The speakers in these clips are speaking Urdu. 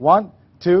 1 2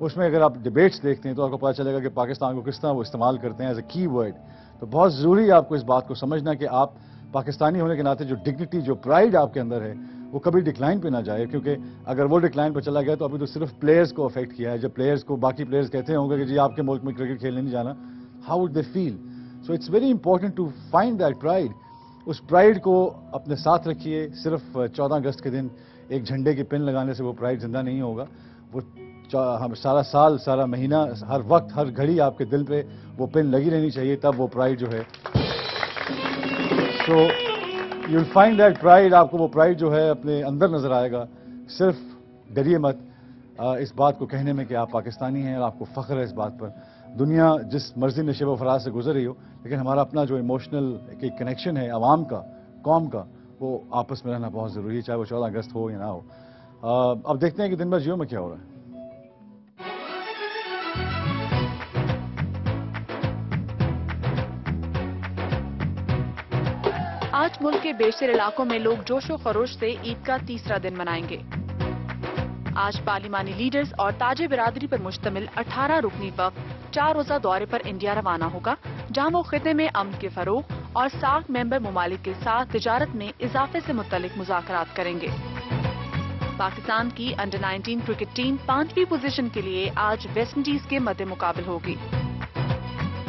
اس میں اگر آپ ڈیبیٹس دیکھتے ہیں تو آپ کو پتہ چلے گا کہ پاکستان کو کس طرح وہ استعمال کرتے ہیں ایز اے کی ورڈ. تو بہت ضروری ہے آپ کو اس بات کو سمجھنا کہ آپ پاکستانی ہونے کے ناطے جو ڈگنیٹی جو پرائیڈ آپ کے اندر ہے وہ کبھی ڈکلائن پہ نہ جائے, کیونکہ اگر وہ ڈکلائن پہ چلا گیا تو ابھی تو صرف پلیئرز کو افیکٹ کیا ہے. جب پلیئرز کو باقی پلیئرز کہتے ہوں گے کہ جی آپ کے ملک میں کرکٹ کھیلنے نہیں جانا, how would they feel? So it's very important to find that pride. اس پرائڈ کو اپنے ساتھ رکھیے. صرف 14 اگست کے دن ایک جھنڈے کی پن لگانے سے وہ پرائڈ زندہ نہیں ہوگا. وہ سارا سال, سارا مہینہ, ہر وقت, ہر گھڑی آپ کے دل پہ وہ پن لگی رہنی چاہیے, تب وہ پرائڈ جو ہے. So you will find that pride. آپ کو وہ پرائڈ جو ہے اپنے اندر نظر آئے گا. صرف ڈریے مت اس بات کو کہنے میں کہ آپ پاکستانی ہیں, اور آپ کو فخر ہے اس بات پر. دنیا جس مرضی نشیب و فراز سے گزر رہی ہو, لیکن ہمارا اپنا جو ایموشنل ایک کنیکشن ہے عوام کا, قوم کا, وہ آپس میں رہنا بہت ضروری ہے, چاہے وہ 14 اگست ہو یا نہ ہو. اب دیکھتے ہیں کہ دن بھر جیو میں کیا ہو رہا ہے. آج ملک کے بیشتر علاقوں میں لوگ جوش و خروش سے عید کا تیسرا دن منائیں گے. آج پارلیمانی لیڈرز اور تاج برادری پر مشتمل 18 رکنی وفد 4 روزہ دورے پر انڈیا روانہ ہوگا, جہاں وہ خطے میں امن کے فروغ اور ساک ممبر ممالک کے ساتھ تجارت میں اضافے سے متعلق مذاکرات کریں گے. پاکستان کی انڈر 19 کرکٹ ٹیم 5ویں پوزیشن کے لیے آج ویسٹ انڈیز کے مد مقابل ہوگی.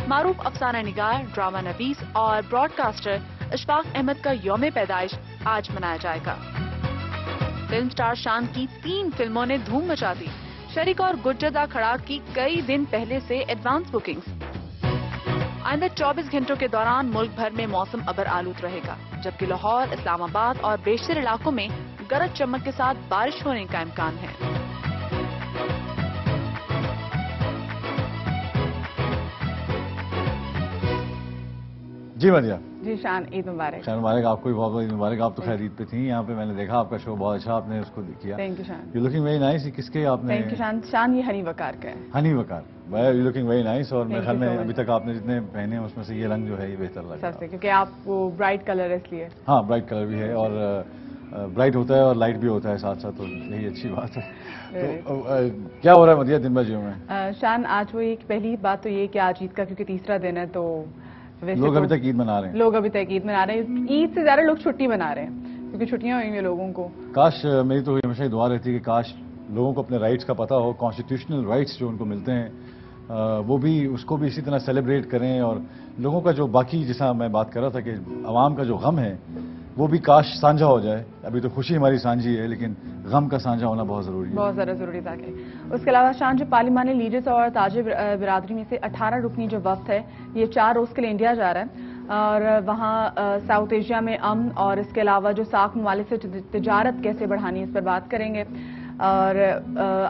معروف افسانہ نگار, ڈرامہ نویس اور براڈ کاسٹر اشفاق احمد کا یوم پیدائش آج منایا جائے گا. فلم سٹار شان کی 3 فلموں نے دھوم مچا دی. شریک اور گجدا کھڑا کی کئی دن پہلے سے ایڈوانس بکنگز. آئندہ 24 گھنٹوں کے دوران ملک بھر میں موسم ابر آلود رہے گا, جبکہ لاہور, اسلام آباد اور بیشتر علاقوں میں گرج چمک کے ساتھ بارش ہونے کا امکان ہے. جی مدیہ. جی شان, عید مبارک. شان مبارک. آپ کو بھی بہت بہت عید مبارک. آپ تو خیر عید پہ تھیں یہاں پہ, میں نے دیکھا آپ کا شو بہت اچھا آپ نے اس کو کیا. تھینک یو شان. You looking very nice. کس کے آپ نے؟ تھینک یو شان. شان یہ ہنی وقار کا ہے. Honey Waqar. You looking very nice. اور میرے خیال میں so much. ابھی تک آپ نے جتنے پہنے ہیں اس میں سے یہ رنگ جو ہے یہ بہتر لگ رہا ہے سب سے, کیونکہ آپ وہ برائٹ کلر ہے اس لیے. ہاں برائٹ کلر بھی ہے, اور برائٹ ہوتا ہے اور لائٹ بھی ہوتا ہے ساتھ ساتھ, تو یہی اچھی بات ہے. تو کیا ہو رہا ہے مدیہ دن بھر جیو میں؟ شان آج وہ ایک پہلی بات تو یہ کہ آج عید کا کیونکہ تیسرا دن ہے, تو لوگ ابھی تک عید منا رہے ہیں. لوگ ابھی تک عید منا رہے ہیں. عید سے زیادہ لوگ چھٹی منا رہے ہیں کیونکہ چھٹیاں ہوئی ہیں لوگوں کو. کاش, میری تو ہمیشہ ہی دعا رہتی ہے کہ کاش لوگوں کو اپنے رائٹس کا پتہ ہو, کانسٹیٹیوشنل رائٹس جو ان کو ملتے ہیں وہ بھی اس کو بھی اسی طرح سیلیبریٹ کریں. اور لوگوں کا جو باقی, جیسا میں بات کر رہا تھا کہ عوام کا جو غم ہے وہ بھی کاش سانجھا ہو جائے. ابھی تو خوشی ہماری سانجھی ہے, لیکن غم کا سانجھا ہونا بہت ضروری ہے. بہت زیادہ ضروری تھا. کہ اس کے علاوہ شان جو پارلیمانی لیڈرز اور تاج برادری میں سے 18 رکنی جو وفد ہے یہ 4 روز کے لیے انڈیا جا رہا ہے, اور وہاں ساؤتھ ایشیا میں امن اور اس کے علاوہ جو ساک ممالک سے تجارت کیسے بڑھانی ہے اس پر بات کریں گے. اور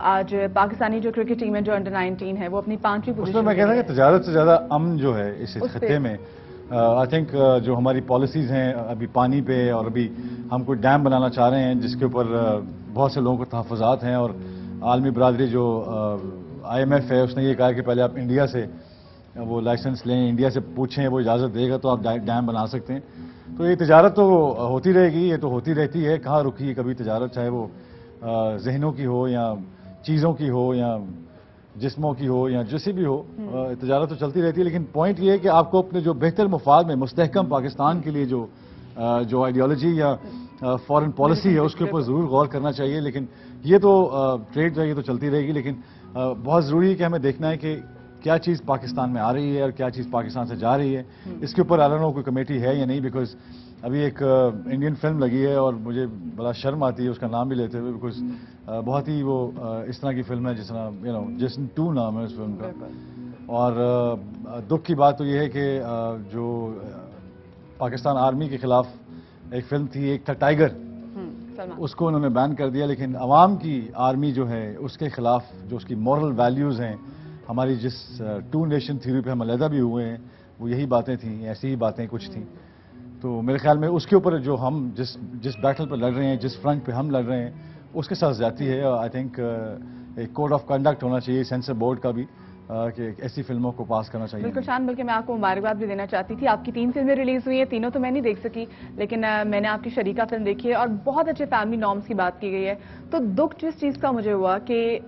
آج پاکستانی جو کرکٹ ٹیم ہے جو انڈر 19 ہے وہ اپنی 5ویں اس پوزیشن میں میں کہتا ہوں کہ تجارت سے زیادہ امن جو ہے اس خطے میں, آئی تھنک جو ہماری پالیسیز ہیں ابھی پانی پہ, اور ابھی ہم کوئی ڈیم بنانا چاہ رہے ہیں جس کے اوپر بہت سے لوگوں کو تحفظات ہیں, اور عالمی برادری جو IMF ہے اس نے یہ کہا کہ پہلے آپ انڈیا سے وہ لائسنس لیں, انڈیا سے پوچھیں, وہ اجازت دے گا تو آپ ڈیم بنا سکتے ہیں. تو یہ تجارت تو ہوتی رہے گی, یہ تو ہوتی رہتی ہے, کہاں رکی ہے کبھی تجارت, چاہے وہ ذہنوں کی ہو یا چیزوں کی ہو یا جسموں کی ہو یا جیسی بھی ہو, تجارت تو چلتی رہتی ہے. لیکن پوائنٹ یہ ہے کہ آپ کو اپنے جو بہتر مفاد میں مستحکم پاکستان کے لیے جو آئیڈیالوجی یا فارن پالیسی ہے اس کے اوپر ضرور غور کرنا چاہیے. لیکن یہ تو ٹریڈ جو ہے یہ تو چلتی رہے گی, لیکن بہت ضروری ہے کہ ہمیں دیکھنا ہے کہ کیا چیز پاکستان میں آ رہی ہے اور کیا چیز پاکستان سے جا رہی ہے. اس کے اوپر آلانو کوئی کمیٹی ہے یا نہیں, بیکاز ابھی ایک انڈین فلم لگی ہے اور مجھے بڑا شرم آتی ہے اس کا نام بھی لیتے ہوئے, بیکاز بہت ہی وہ اس طرح کی فلم ہے جس طرح جیسن 2 نام ہے اس فلم کا. اور دکھ کی بات تو یہ ہے کہ جو پاکستان آرمی کے خلاف ایک فلم تھی, ایک تھا ٹائیگر, اس کو انہوں نے بین کر دیا. لیکن عوام کی آرمی جو ہے اس کے خلاف جو اس کی مورل ویلیوز ہیں, ہماری جس 2 نیشن تھیوری پہ ہم علیحدہ بھی ہوئے ہیں, وہ یہی باتیں تھیں, ایسی ہی باتیں کچھ تھیں. تو میرے خیال میں اس کے اوپر جو ہم جس بیٹل پہ لڑ رہے ہیں, جس فرنٹ پہ ہم لڑ رہے ہیں, اس کے ساتھ زیادتی ہے. آئی تھنک ایک کوڈ آف کنڈکٹ ہونا چاہیے سینسر بورڈ کا بھی, کہ ایسی فلموں کو پاس کرنا چاہیے. بالکل شان, بلکہ میں آپ کو مبارکباد بھی دینا چاہتی تھی. آپ کی 3 فلمیں ریلیز ہوئی ہیں, تینوں تو میں نہیں دیکھ سکی, لیکن میں نے آپ کی شریکہ فلم دیکھی ہے اور بہت اچھے فیملی نارمز کی بات کی گئی ہے. تو دکھ جس چیز کا مجھے ہوا کہ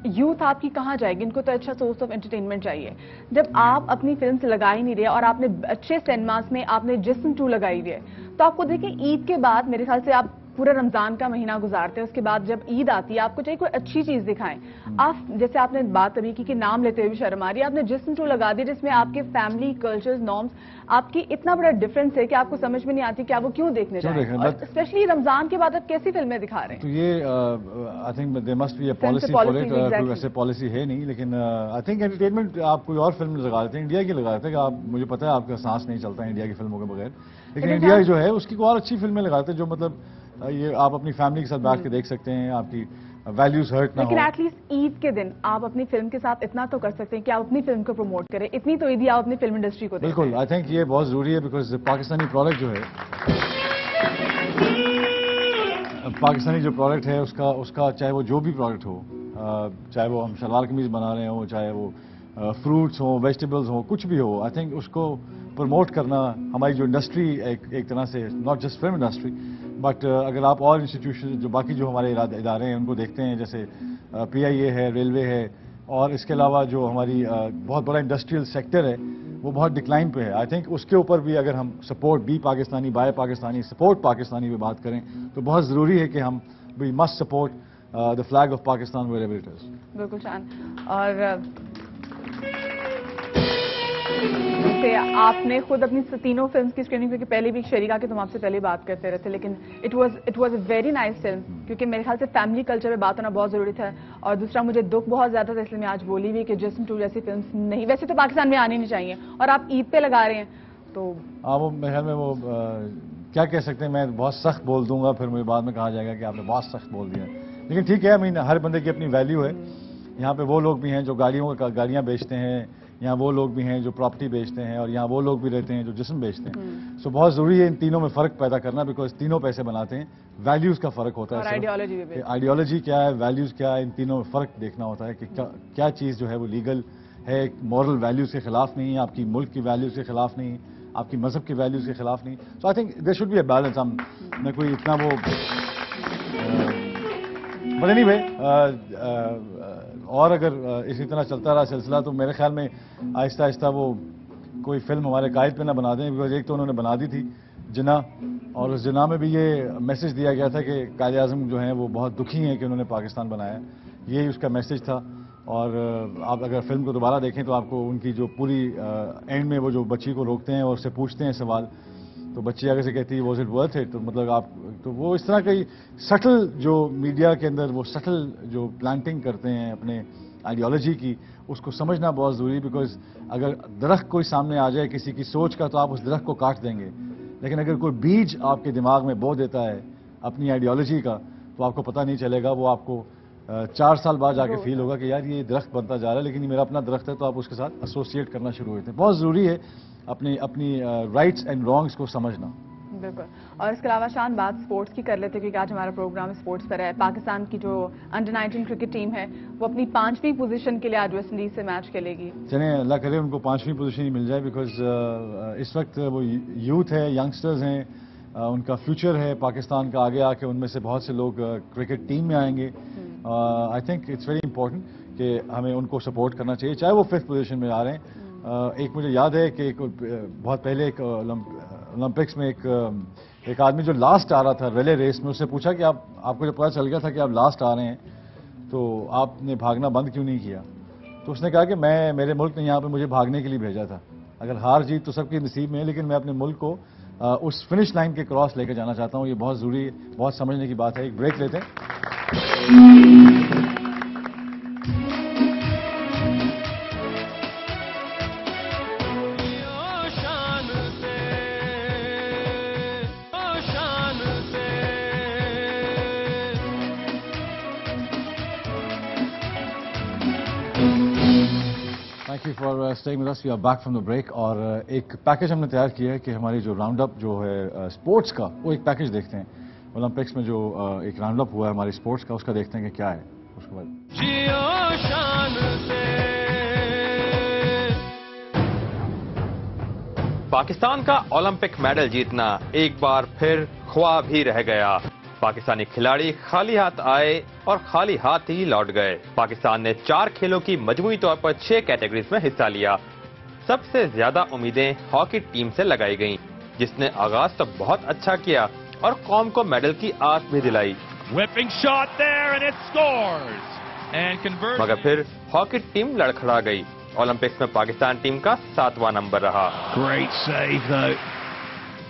یوتھ آپ کی کہاں جائے گی؟ ان کو تو اچھا سورس آف انٹرٹینمنٹ چاہیے. جب آپ اپنی فلمز لگا ہی نہیں رہے اور آپ نے اچھے سینماز میں آپ نے جسم 2 لگائی ہوئی ہے, تو آپ کو دیکھیں عید کے بعد میرے خیال سے آپ پورا رمضان کا مہینہ گزارتے ہیں, اس کے بعد جب عید آتی ہے آپ کو چاہیے کوئی اچھی چیز دکھائیں. آپ جیسے آپ نے بات ابھی کی کہ نام لیتے ہوئے بھی شرم آ رہی ہے, آپ نے جسم 2 لگا دی جس میں آپ کے فیملی کلچرز نارمز آپ کی اتنا بڑا ڈفرنس ہے کہ آپ کو سمجھ میں نہیں آتی کہ آپ وہ کیوں دیکھنے جائیں, اور اسپیشلی رمضان کے بعد آپ کیسی فلمیں دکھا رہے ہیں. تو یہ I think there must be a policy for it. ایسے پالیسی ہے نہیں, لیکن آئی تھنک انٹرٹینمنٹ آپ کوئی اور فلم لگا دیتے ہیں, انڈیا کی لگا دیتے ہیں کہ آپ, مجھے پتا ہے آپ کا سانس نہیں چلتا ہے انڈیا کی فلموں کے بغیر, لیکن انڈیا جو ہے اس کی کوئی اور اچھی فلمیں لگاتے ہیں جو مطلب یہ آپ اپنی فیملی کے ساتھ بیٹھ کے دیکھ سکتے ہیں, آپ کی ویلیوز ہرٹ نہ ہو. لیکن ایٹ لیسٹ عید کے دن آپ اپنی فلم کے ساتھ اتنا تو کر سکتے ہیں کہ آپ اپنی فلم کو پروموٹ کریں, اتنی تو عیدی آپ اپنی فلم انڈسٹری کو دیں. بالکل, آئی تھنک یہ بہت ضروری ہے, بیکاز پاکستانی پروڈکٹ جو ہے, پاکستانی جو پروڈکٹ ہے اس کا چاہے وہ جو بھی پروڈکٹ ہو, چاہے وہ ہم شلوار قمیض بنا رہے ہوں, چاہے وہ فروٹس ہوں, ویجیٹیبلز ہوں, کچھ بھی ہو, آئی تھنک اس کو پروموٹ کرنا ہماری جو انڈسٹری ایک طرح سے, not just film industry but اگر آپ اور انسٹیٹیوشن جو باقی جو ہمارے ادارے ہیں ان کو دیکھتے ہیں, جیسے پی آئی اے ہے, ریلوے ہے, اور اس کے علاوہ جو ہماری بہت بڑا انڈسٹریل سیکٹر ہے وہ بہت ڈکلائن پہ ہے. آئی تھنک اس کے اوپر بھی اگر ہم support be Pakistani, buy Pakistani, support Pakistani پہ بات کریں تو بہت ضروری ہے کہ ہم we must support the flag of Pakistan wherever it is. بالکل شان. اور جیسے آپ نے خود اپنی تینوں فلمز کی اسکریننگ, کیونکہ پہلے بھی شریکہ کے تم آپ سے پہلے بات کرتے رہتے, لیکن it was a very nice film, کیونکہ میرے خیال سے فیملی کلچر پہ بات ہونا بہت ضروری تھا. اور دوسرا مجھے دکھ بہت زیادہ تھا, اس لیے میں آج بولی بھی کہ جسم 2 جیسی فلمز نہیں, ویسے تو پاکستان میں آنی نہیں چاہیے, اور آپ عید پہ لگا رہے ہیں تو وہ میرے خیال میں وہ کیا کہہ سکتے ہیں, میں بہت سخت بول دوں گا, پھر مجھے بعد میں کہا جائے گا کہ آپ نے بہت سخت بول دیا, لیکن ٹھیک ہے, ہر بندے کی اپنی ویلیو ہے. یہاں پہ وہ لوگ بھی ہیں جو گاڑیاں بیچتے ہیں, یہاں وہ لوگ بھی ہیں جو پراپرٹی بیچتے ہیں, اور یہاں وہ لوگ بھی رہتے ہیں جو جسم بیچتے ہیں. سو بہت ضروری ہے ان تینوں میں فرق پیدا کرنا, بیکاز تینوں پیسے بناتے ہیں, ویلیوز کا فرق ہوتا ہے, آئیڈیالوجی کیا ہے, ویلیوز کیا ہے, ان تینوں میں فرق دیکھنا ہوتا ہے کہ کیا چیز جو ہے وہ لیگل ہے, مورل ویلیوز کے خلاف نہیں, آپ کی ملک کی ویلیوز کے خلاف نہیں, آپ کی مذہب کی ویلیوز کے خلاف نہیں. So I think there should be a balance. میں کوئی اتنا وہ بٹ اینی وے, اور اگر اسی طرح چلتا رہا سلسلہ تو میرے خیال میں آہستہ آہستہ وہ کوئی فلم ہمارے قائد پہ نہ بنا دیں, بیکاز ایک تو انہوں نے بنا دی تھی جنا, اور اس جنا میں بھی یہ میسج دیا گیا تھا کہ قائد اعظم جو ہیں وہ بہت دکھی ہیں کہ انہوں نے پاکستان بنایا, یہی اس کا میسج تھا. اور آپ اگر فلم کو دوبارہ دیکھیں تو آپ کو ان کی جو پوری اینڈ میں وہ جو بچی کو روکتے ہیں اور اس سے پوچھتے ہیں سوال, تو بچی آگے سے کہتی ہے واز اٹ ورتھ اٹ, تو مطلب آپ تو وہ اس طرح کی سٹل جو میڈیا کے اندر وہ سٹل جو پلانٹنگ کرتے ہیں اپنے آئیڈیالوجی کی, اس کو سمجھنا بہت ضروری, بیکاز اگر درخت کوئی سامنے آ جائے کسی کی سوچ کا تو آپ اس درخت کو کاٹ دیں گے, لیکن اگر کوئی بیج آپ کے دماغ میں بو دیتا ہے اپنی آئیڈیالوجی کا تو آپ کو پتہ نہیں چلے گا, وہ آپ کو 4 سال بعد جا کے فیل ہوگا کہ یار یہ درخت بنتا جا رہا ہے, لیکن یہ میرا اپنا درخت ہے, تو آپ اس کے ساتھ ایسوسیٹ کرنا شروع ہوتے ہیں. بہت ضروری ہے اپنی رائٹس اینڈ رانگس کو سمجھنا. بالکل. اور اس کے علاوہ شان بات اسپورٹس کی کر لیتے کیونکہ آج ہمارا پروگرام اسپورٹس پر ہے. پاکستان کی جو انڈر 19 کرکٹ ٹیم ہے وہ اپنی 5ویں پوزیشن کے لیے آج ویسٹ انڈیز سے میچ کھیلے گی. چلیں اللہ کرے ان کو 5ویں پوزیشن ہی مل جائے, بیکاز اس وقت وہ یوتھ ہے, ینگسٹرز ہیں, ان کا فیوچر ہے پاکستان کا, آگے آ کے ان میں سے بہت سے لوگ کرکٹ ٹیم میں آئیں گے. I think it's very important کہ ہمیں ان کو سپورٹ کرنا چاہیے, چاہے وہ 5th پوزیشن میں آ رہے ہیں. ایک مجھے یاد ہے کہ بہت پہلے ایک اولمپکس میں ایک آدمی جو لاسٹ آ رہا تھا ریلے ریس میں, اس سے پوچھا کہ آپ کو جب پتا چل گیا تھا کہ آپ لاسٹ آ رہے ہیں تو آپ نے بھاگنا بند کیوں نہیں کیا, تو اس نے کہا کہ میرے ملک نے یہاں پہ مجھے بھاگنے کے لیے بھیجا تھا. اگر ہار جیت تو سب کی نصیب میں ہے, لیکن میں اپنے ملک کو اس فنش لائن کے کراس لے کے جانا چاہتا ہوں. یہ بہت ضروری, بہت سمجھنے کی بات ہے. ایک بریک لیتے ہیں. Thank you for staying with us. We are back from the break. اور ایک پیکج ہم نے تیار کیا ہے کہ ہماری جو راؤنڈ اپ جو ہے اسپورٹس کا, وہ ایک پیکج دیکھتے ہیں. اولمپکس میں جو ایک راؤنڈ اپ ہوا ہے ہماری اسپورٹس کا, اس کا دیکھتے ہیں کہ کیا ہے. اس کے بعد جیو شان سے. پاکستان کا اولمپک میڈل جیتنا ایک بار پھر خواب ہی رہ گیا. پاکستانی کھلاڑی خالی ہاتھ آئے اور خالی ہاتھ ہی لوٹ گئے۔ پاکستان نے 4 کھیلوں کی مجموعی طور پر 6 کیٹیگریز میں حصہ لیا۔ سب سے زیادہ امیدیں ہاکی ٹیم سے لگائی گئیں، جس نے آغاز تو بہت اچھا کیا اور قوم کو میڈل کی آس بھی دلائی، Whipping shot there and it scores. And conversion. مگر پھر ہاکی ٹیم لڑکھڑا گئی۔ اولمپکس میں پاکستان ٹیم کا 7واں نمبر رہا۔ Great save though.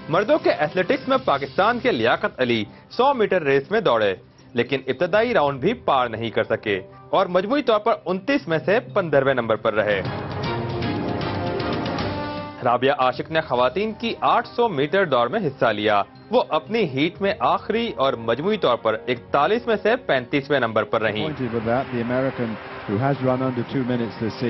مردوں کے ایتھلیٹکس میں پاکستان کے لیاقت علی 100 میٹر ریس میں دوڑے، لیکن ابتدائی راؤنڈ بھی پار نہیں کر سکے اور مجموعی طور پر 29 میں سے 15ویں نمبر پر رہے۔ رابعہ عاشق نے خواتین کی 800 میٹر دوڑ میں حصہ لیا۔ وہ اپنی ہیٹ میں آخری اور مجموعی طور پر 41 میں سے 35ویں نمبر پر رہیں۔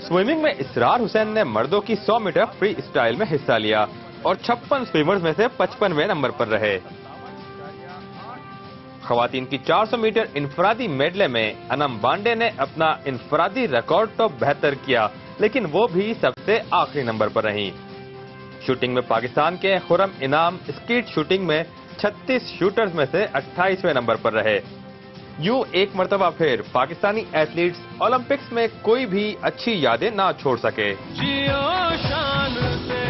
سوئمنگ میں اسرار حسین نے مردوں کی 100 میٹر فری اسٹائل میں حصہ لیا اور 56 سوئمرز میں سے 55ویں نمبر پر رہے۔ خواتین کی 400 میٹر انفرادی میڈلے میں انم بانڈے نے اپنا انفرادی ریکارڈ تو بہتر کیا، لیکن وہ بھی سب سے آخری نمبر پر رہیں۔ شوٹنگ میں پاکستان کے خرم انعام اسکیٹ شوٹنگ میں 36 شوٹرز میں سے 28ویں نمبر پر رہے۔ یوں ایک مرتبہ پھر پاکستانی ایتھلیٹس اولمپکس میں کوئی بھی اچھی یادیں نہ چھوڑ سکے۔ جیو شان سے.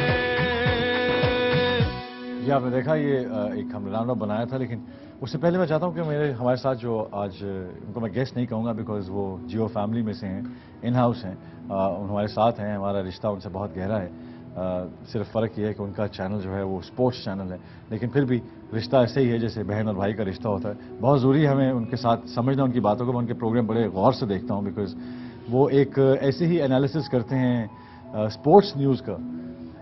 یہ آپ نے دیکھا، یہ ایک ہم نے راؤنڈ اپ بنایا تھا، لیکن اس سے پہلے میں چاہتا ہوں کہ ہمارے ساتھ جو آج ان کو میں گیسٹ نہیں کہوں گا بیکاز وہ جیو فیملی میں سے ہیں، ان ہاؤس ہیں، ہمارے ساتھ ہیں، ہمارا رشتہ ان سے بہت گہرا ہے۔ صرف فرق یہ ہے کہ ان کا چینل جو ہے وہ سپورٹس چینل ہے، لیکن پھر بھی رشتہ ایسے ہی ہے جیسے بہن اور بھائی کا رشتہ ہوتا ہے۔ بہت ضروری ہے ہمیں ان کے ساتھ سمجھنا ان کی باتوں کو۔ میں ان کے پروگرام بڑے غور سے دیکھتا ہوں بیکاز وہ ایک ایسے ہی انالیسس کرتے ہیں سپورٹس نیوز کا،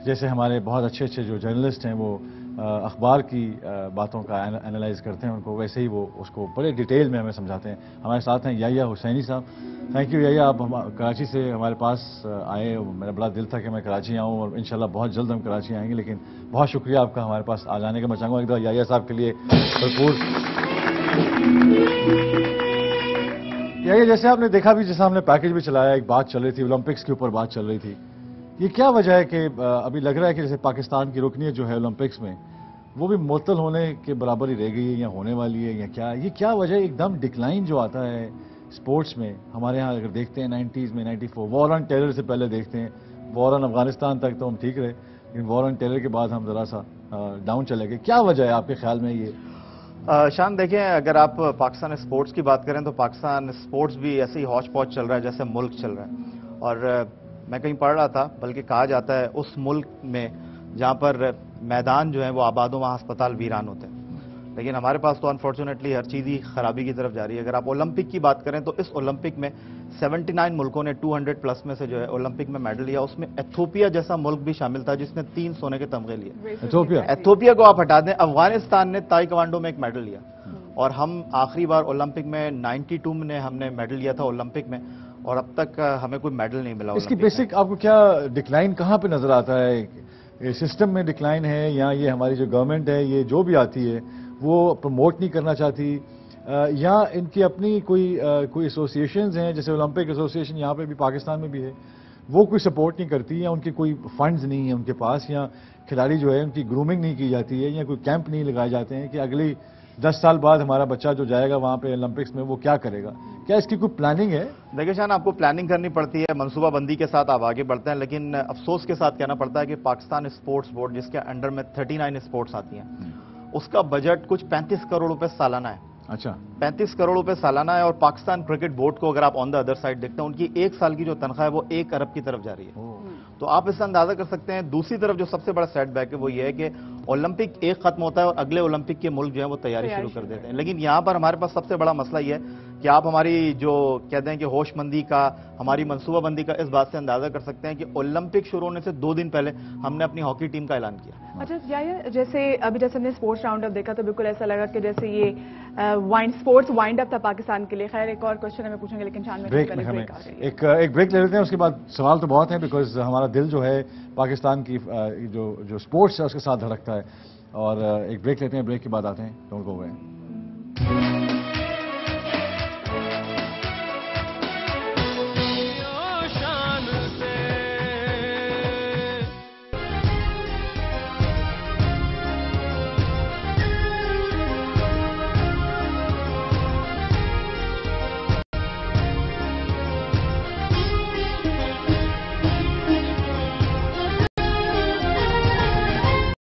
جیسے ہمارے بہت اچھے اچھے جو جرنلسٹ ہیں وہ اخبار کی باتوں کا انالائز کرتے ہیں ان کو، ویسے ہی وہ اس کو بڑے ڈیٹیل میں ہمیں سمجھاتے ہیں۔ ہمارے ساتھ ہیں یحییٰ حسینی صاحب۔ تھینک یو یحییٰ، آپ کراچی سے ہمارے پاس آئے، میرا بڑا دل تھا کہ میں کراچی آؤں اور انشاءاللہ بہت جلد ہم کراچی آئیں گے، لیکن بہت شکریہ آپ کا ہمارے پاس آ جانے کا۔ میں چاہوں گا ایک دفعہ یحییٰ صاحب کے لیے بھرپور۔ یحییٰ، جیسے آپ نے دیکھا بھی، جیسا ہم نے پیکج بھی چلایا، ایک بات چل رہی تھی اولمپکس کے اوپر، بات چل رہی تھی، یہ کیا وجہ ہے کہ ابھی لگ رہا ہے کہ جیسے پاکستان کی رکنیت جو ہے اولمپکس میں وہ بھی معطل ہونے کے برابر ہی رہ گئی ہے یا ہونے والی ہے، یا کیا یہ کیا وجہ ہے؟ ایک دم ڈکلائن جو آتا ہے سپورٹس میں ہمارے ہاں، اگر دیکھتے ہیں 90s میں 94 وار آن ٹیرر سے پہلے دیکھتے ہیں، وار آن افغانستان تک تو ہم ٹھیک رہے، لیکن وار آن ٹیرر کے بعد ہم ذرا سا ڈاؤن چلے گئے۔ کیا وجہ ہے آپ کے خیال میں یہ؟ شان، دیکھیں، اگر آپ پاکستان اسپورٹس کی بات کریں تو پاکستان اسپورٹس بھی ایسے ہی ہوچ پوچ چل رہا ہے جیسے ملک چل رہا ہے۔ اور میں کہیں پڑھ رہا تھا، بلکہ کہا جاتا ہے اس ملک میں جہاں پر میدان جو ہے وہ آباد ہو، وہاں ہسپتال ویران ہوتے ہیں، لیکن ہمارے پاس تو انفارچونیٹلی ہر چیز ہی خرابی کی طرف جا رہی ہے۔ اگر آپ اولمپک کی بات کریں تو اس اولمپک میں 79 ملکوں نے 200+ میں سے جو ہے اولمپک میں میڈل لیا، اس میں ایتھوپیا جیسا ملک بھی شامل تھا جس نے 3 سونے کے تمغے لیے۔ ایتھوپیا کو آپ ہٹا دیں، افغانستان نے تائی کوانڈو میں ایک میڈل لیا، اور ہم آخری بار اولمپک میں 92 میں ہم نے میڈل لیا تھا اولمپک میں، اور اب تک ہمیں کوئی میڈل نہیں ملا۔ اس کی بیسک آپ کو کیا ڈکلائن کہاں پہ نظر آتا ہے؟ سسٹم میں ڈکلائن ہے، یا یہ ہماری جو گورنمنٹ ہے یہ جو بھی آتی ہے وہ پروموٹ نہیں کرنا چاہتی، یا ان کی اپنی کوئی ایسوسیشنز ہیں، جیسے اولمپک ایسوسیشن یہاں پہ بھی پاکستان میں بھی ہے، وہ کوئی سپورٹ نہیں کرتی، یا ان کی کوئی فنڈز نہیں ہیں ان کے پاس، یا کھلاڑی جو ہے ان کی گرومنگ نہیں کی جاتی ہے، یا کوئی کیمپ نہیں لگائے جاتے ہیں کہ اگلی 10 سال بعد ہمارا بچہ جو جائے گا وہاں پہ اولمپکس میں وہ کیا کرے گا؟ کیا اس کی کوئی پلاننگ ہے؟ دیکھیں شان، آپ کو پلاننگ کرنی پڑتی ہے، منصوبہ بندی کے ساتھ آپ آگے بڑھتے ہیں، لیکن افسوس کے ساتھ کہنا پڑتا ہے کہ پاکستان اسپورٹس بورڈ، جس کے انڈر میں 39 اسپورٹس آتی ہیں، اس کا بجٹ کچھ 35 کروڑ روپے سالانہ ہے۔ اچھا، 35 کروڑ روپے سالانہ ہے، اور پاکستان کرکٹ بورڈ کو اگر آپ آن دا ادر سائڈ دیکھتے ہیں، ان کی 1 سال کی جو تنخواہ ہے وہ 1 ارب کی طرف جا رہی ہے۔ تو آپ اس سے اندازہ کر سکتے ہیں۔ دوسری طرف جو سب سے بڑا سیٹ بیک ہے وہ یہ ہے کہ اولمپک ایک ختم ہوتا ہے اور اگلے اولمپک کے ملک جو ہیں وہ تیاری شروع کر دیتے ہیں، لیکن یہاں پر ہمارے پاس سب سے بڑا مسئلہ یہ ہے کہ آپ ہماری جو کہتے ہیں کہ ہوش مندی کا، ہماری منصوبہ بندی کا، اس بات سے اندازہ کر سکتے ہیں کہ اولمپک شروع ہونے سے 2 دن پہلے ہم نے اپنی ہاکی ٹیم کا اعلان کیا۔ اچھا یحییٰ، جیسے ابھی جیسے ہم نے اسپورٹس راؤنڈ اپ دیکھا تو بالکل ایسا لگا کہ جیسے یہ اسپورٹس وائنڈ اپ تھا پاکستان کے لیے۔ خیر، ایک اور کوشچن ہمیں پوچھیں گے، لیکن چاند میں ہمیں ایک بریک لے لیتے ہیں، اس کے بعد سوال تو بہت ہیں بیکاز ہمارا دل جو ہے پاکستان کی جو اسپورٹس ہے اس کے ساتھ دھڑکتا ہے، اور ایک بریک لیتے ہیں، بریک کے بعد آتے ہیں، ڈونٹ گو اوے۔